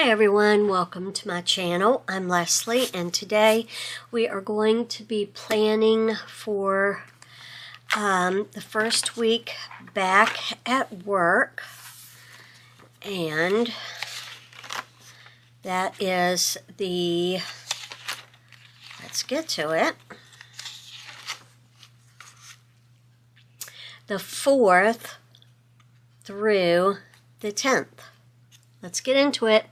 Hi everyone, welcome to my channel. I'm Leslie and today we are going to be planning for the first week back at work, and that is let's get to it, the 4th through the 10th. Let's get into it.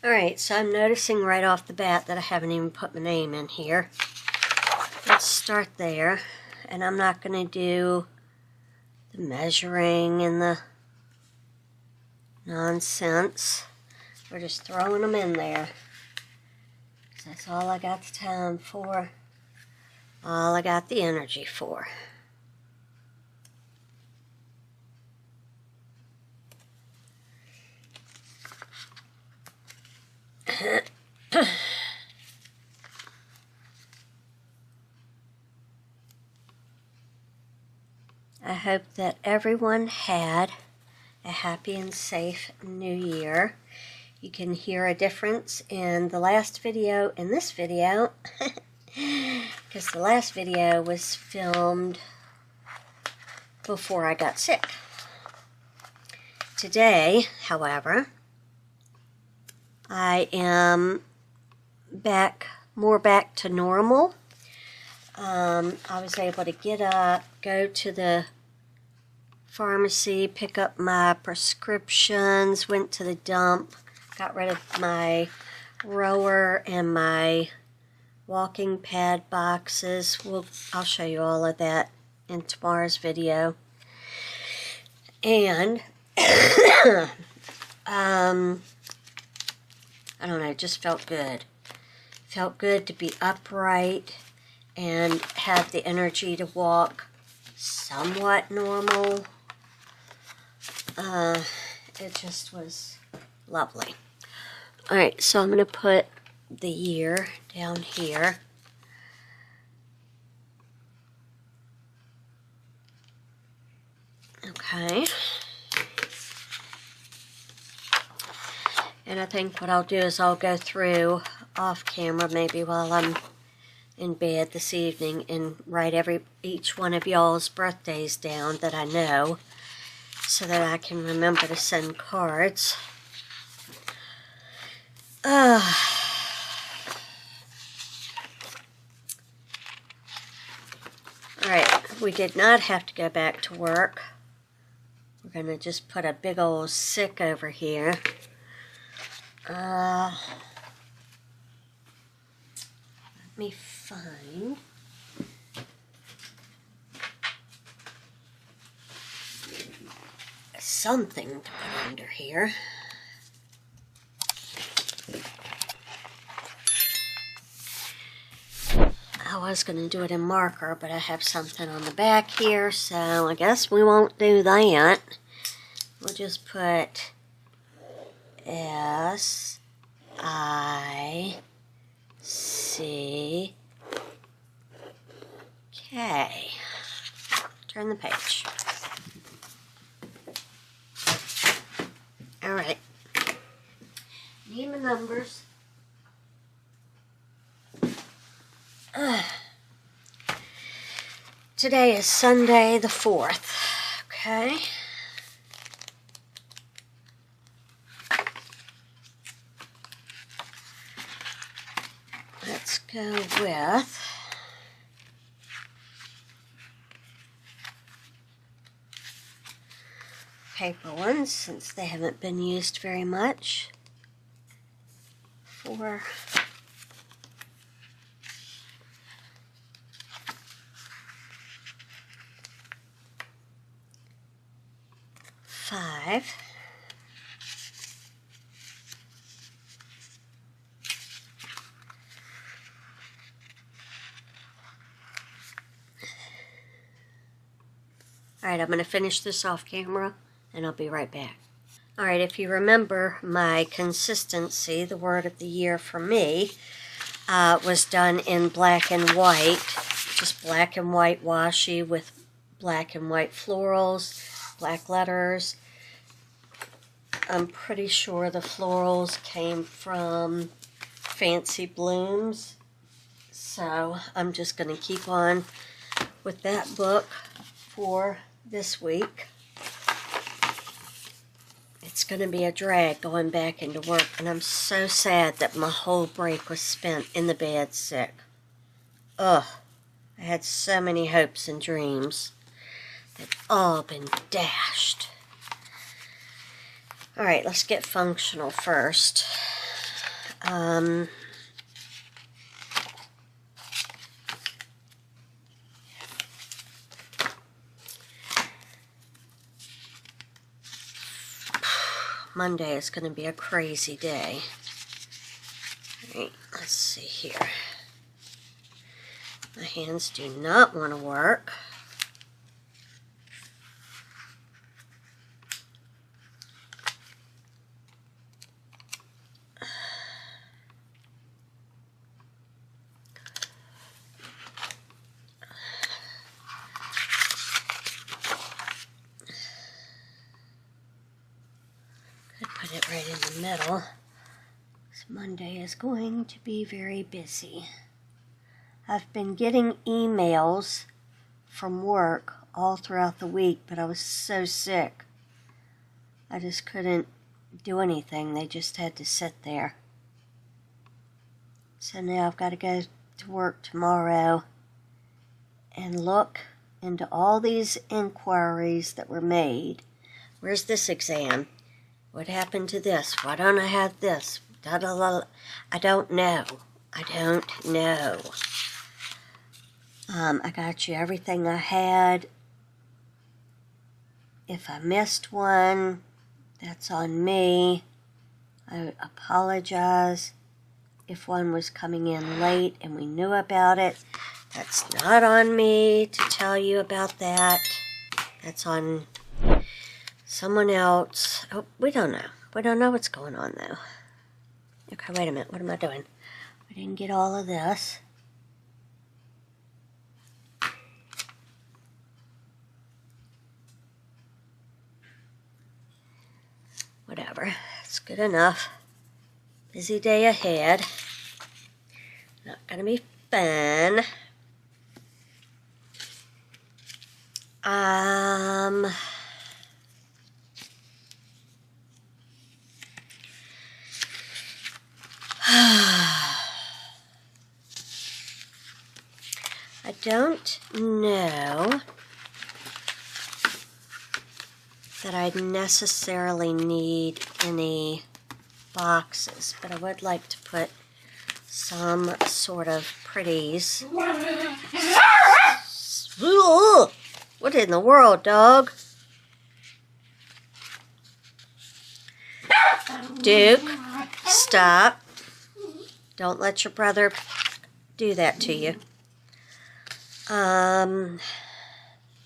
Alright, so I'm noticing right off the bat that I haven't even put my name in here. Let's start there, and I'm not going to do the measuring and the nonsense. We're just throwing them in there. That's all I got the time for, all I got the energy for. I hope that everyone had a happy and safe new year. You can hear a difference in the last video and this video because the last video was filmed before I got sick. Today, however, I am more back to normal. I was able to get up, go to the pharmacy, pick up my prescriptions, went to the dump, got rid of my rower and my walking pad boxes. I'll show you all of that in tomorrow's video. And I don't know, it just felt good. Felt good to be upright and have the energy to walk somewhat normal. It just was lovely. Alright, so I'm going to put the year down here. Okay. And I think what I'll do is I'll go through off camera maybe while I'm in bed this evening and write each one of y'all's birthdays down that I know so that I can remember to send cards. Alright, we did not have to go back to work. We're going to just put a big old sick over here. Let me find something to put under here. I was going to do it in marker, but I have something on the back here, so I guess we won't do that. We'll just put S-I-C-K. Turn the page. Alright. Need my numbers. Today is Sunday the 4th. Okay. Let's go with paper ones since they haven't been used very much. 4, 5, 'Alright, I'm going to finish this off camera. and I'll be right back. All right, if you remember my consistency, the word of the year for me was done in black and white, just black and white washi with black and white florals, black letters. I'm pretty sure the florals came from Fancy Blooms, so I'm just going to keep on with that book for this week. It's going to be a drag going back into work, and I'm so sad that my whole break was spent in the bed sick. Ugh, I had so many hopes and dreams. They've all been dashed. All right, let's get functional first. Monday is going to be a crazy day. All right, let's see here. My hands do not want to work. Put it right in the middle. This Monday is going to be very busy. I've been getting emails from work all throughout the week, but I was so sick. I just couldn't do anything. They just had to sit there. So now I've got to go to work tomorrow and look into all these inquiries that were made. Where's this exam? What happened to this? Why don't I have this? Da, da, da. I don't know. I don't know. I got you everything I had. If I missed one, that's on me. I apologize if one was coming in late and we knew about it. That's not on me to tell you about that. That's on someone else. Oh, we don't know. We don't know what's going on, though. Okay, wait a minute. What am I doing? I didn't get all of this. Whatever. It's good enough. Busy day ahead. Not gonna be fun. I don't know that I'd necessarily need any boxes, but I would like to put some sort of pretties. What in the world, dog? Duke, stop. Don't let your brother do that to you.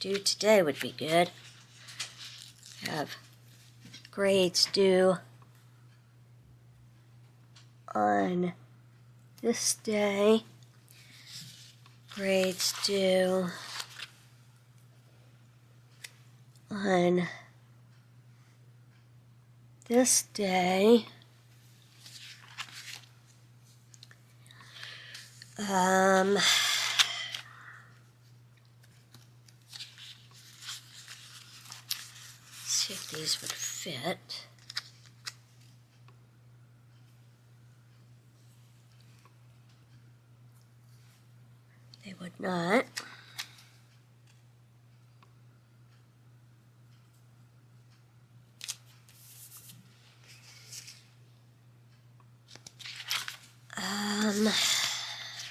Due today would be good. Have grades due on this day. Grades due on this day. See if these would fit. They would not.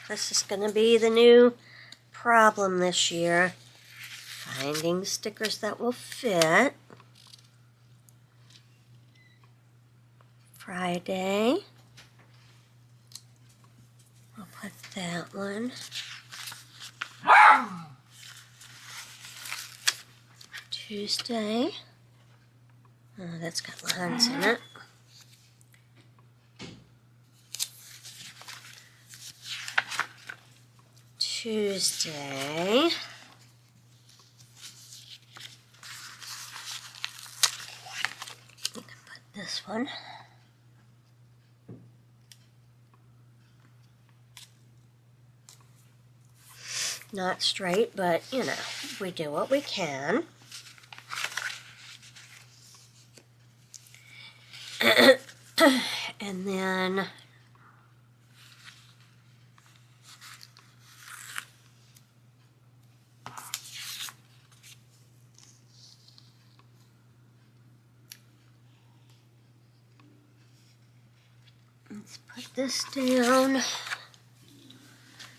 This is going to be the new problem this year. Finding stickers that will fit. Friday. I'll put that one. Tuesday. Oh, that's got lines in it. Tuesday. We can put this one. Not straight, but you know, we do what we can. And then let's put this down.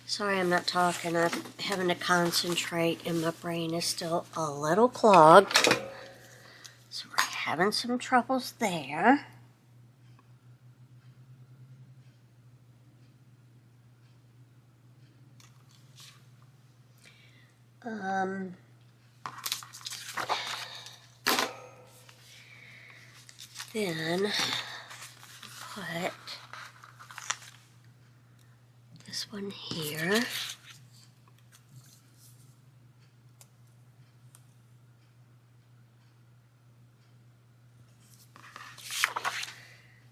Sorry I'm not talking. I'm having to concentrate and my brain is still a little clogged. So we're having some troubles there. Then put this one here.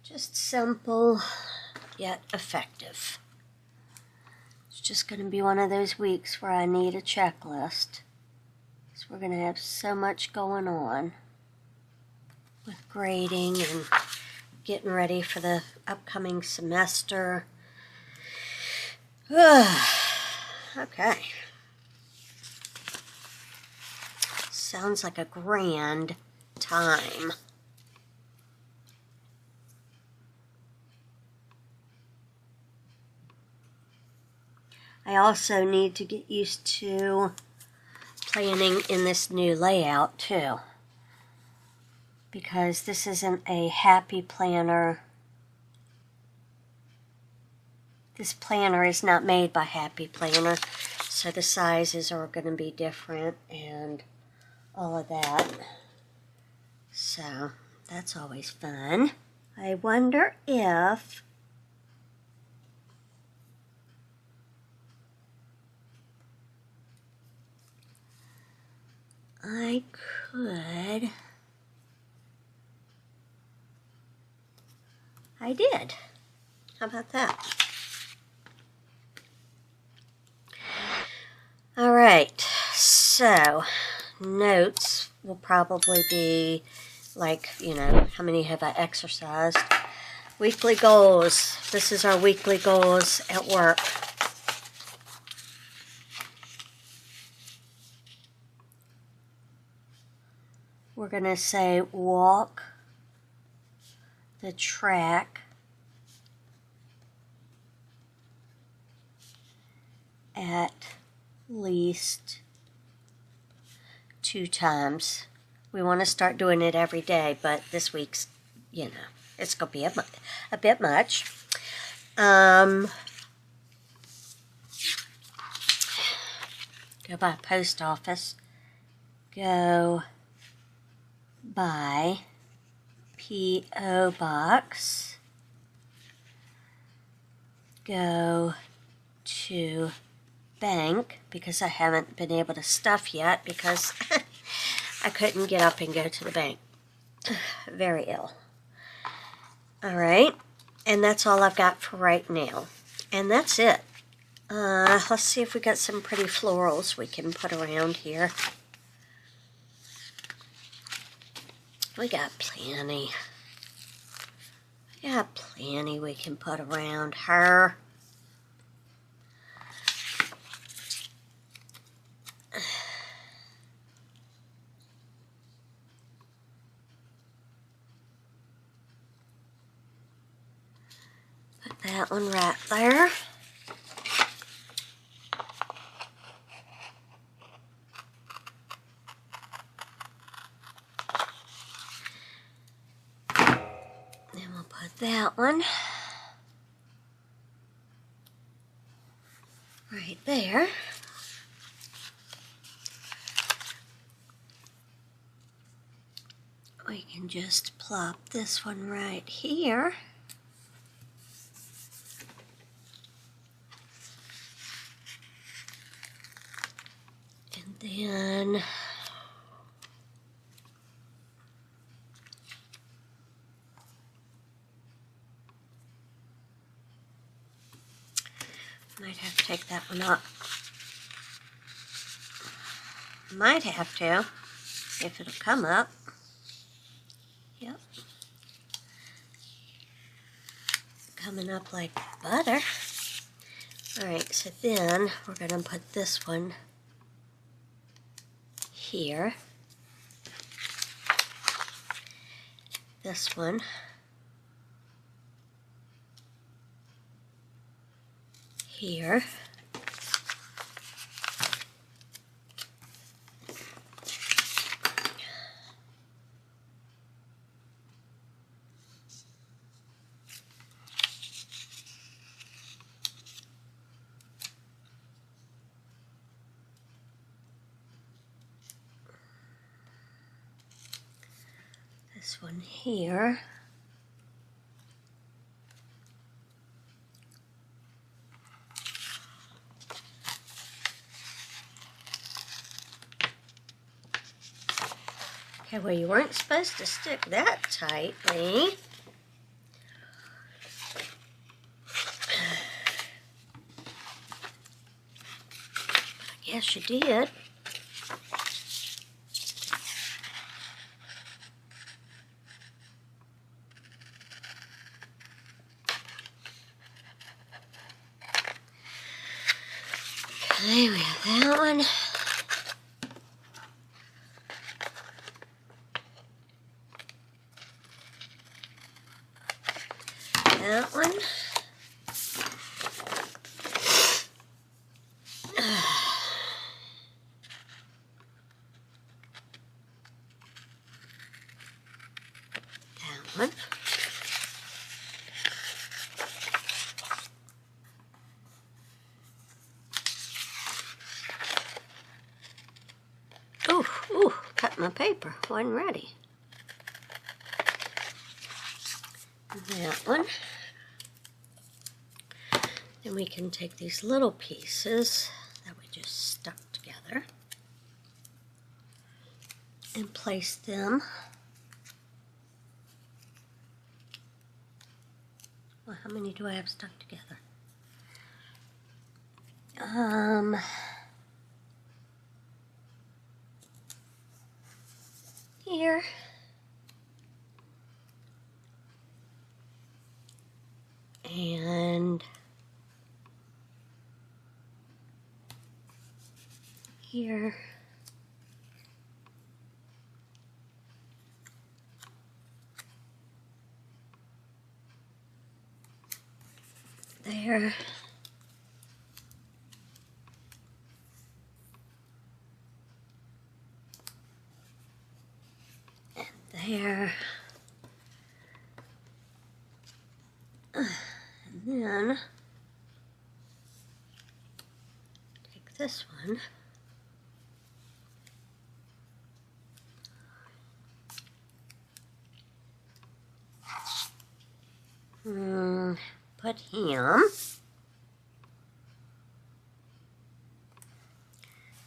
Just simple yet effective. It's just going to be one of those weeks where I need a checklist. So we're going to have so much going on with grading and getting ready for the upcoming semester. Okay. Sounds like a grand time. I also need to get used to planning in this new layout too, because this isn't a happy planner. This planner is not made by Happy Planner, so the sizes are going to be different and all of that. So that's always fun. I wonder if I could. I did. How about that? All right, so notes will probably be like, you know, how many have I exercised? Weekly goals. This is our weekly goals at work. We're going to say walk the track at least 2 times. We want to start doing it every day, but this week's, you know, it's going to be a bit much. Go by post office. Go by P.O. box. Go to bank, because I haven't been able to stuff yet because I couldn't get up and go to the bank. Very ill. All right, and that's all I've got for right now, and that's it. Let's see if we got some pretty florals we can put around here. We got plenty. We got plenty we can put around her. Put that one right there. Then we'll put that one right there. We can just plop this one right here. And then might have to take that one up. Might have to, if it'll come up. Yep. Coming up like butter. Alright, so then we're going to put this one here. This one here. This one here. Okay, well, you weren't supposed to stick that tightly. But I guess you did. Okay, we have that one. That one. That one. Ooh, cut my paper. Wasn't ready. That one. Then we can take these little pieces that we just stuck together and place them. Well, how many do I have stuck together? Here. And here. There. And there. And then take this one. Put him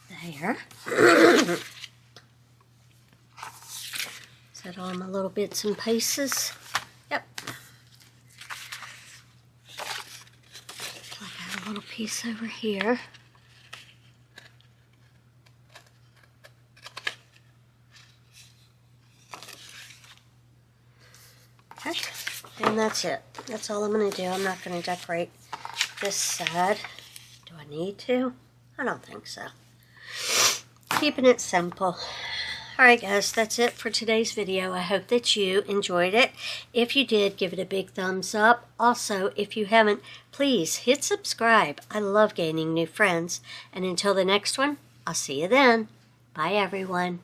there. Is that all my little bits and pieces? Yep. Looks like I have a little piece over here. Okay. And that's it. That's all I'm going to do. I'm not going to decorate this side. Do I need to? I don't think so. Keeping it simple. Alright guys, that's it for today's video. I hope that you enjoyed it. If you did, give it a big thumbs up. Also, if you haven't, please hit subscribe. I love gaining new friends. And until the next one, I'll see you then. Bye everyone.